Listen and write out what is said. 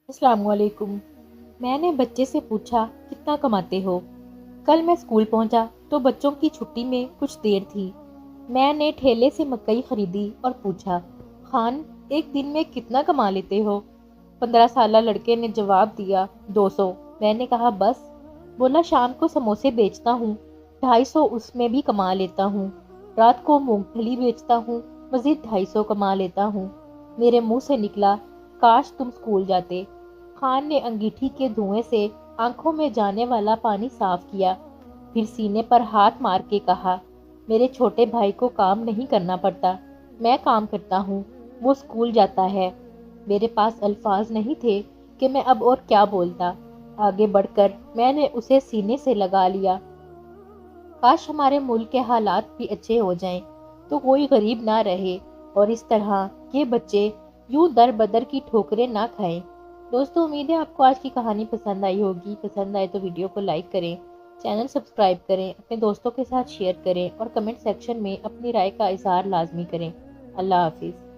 السلام علیکم۔ میں نے بچے سے پوچھا کتنا کماتے ہو؟ کل میں اسکول پہنچا تو بچوں کی چھٹی میں کچھ دیر تھی۔ میں نے ٹھیلے سے مکئی خریدی اور پوچھا، خان ایک دن میں کتنا کما لیتے ہو؟ 15 سالہ لڑکے نے جواب دیا، 200۔ میں نے کہا بس؟ بولا شام کو سموسے بیچتا ہوں، 250 اس میں بھی کما لیتا ہوں۔ رات کو مونگ پھلی بیچتا ہوں، مزید 250 کما لیتا ہوں۔ میرے منہ سے نکلا، کاش تم اسکول جاتے۔ خان نے انگیٹھی کے دھوئیں سے آنکھوں میں جانے والا پانی صاف کیا، پھر سینے پر ہاتھ مار کے کہا، میرے چھوٹے بھائی کو کام نہیں کرنا پڑتا، میں کام کرتا ہوں، وہ اسکول جاتا ہے۔ میرے پاس الفاظ نہیں تھے کہ میں اب اور کیا بولتا۔ آگے بڑھ کر میں نے اسے سینے سے لگا لیا۔ کاش ہمارے ملک کے حالات بھی اچھے ہو جائیں تو کوئی غریب نہ رہے اور اس طرح کے بچے یوں در بدر کی ٹھوکریں نہ کھائیں۔ دوستو، امید ہے آپ کو آج کی کہانی پسند آئی ہوگی۔ پسند آئے تو ویڈیو کو لائک کریں، چینل سبسکرائب کریں، اپنے دوستوں کے ساتھ شیئر کریں اور کمنٹ سیکشن میں اپنی رائے کا اظہار لازمی کریں۔ اللہ حافظ۔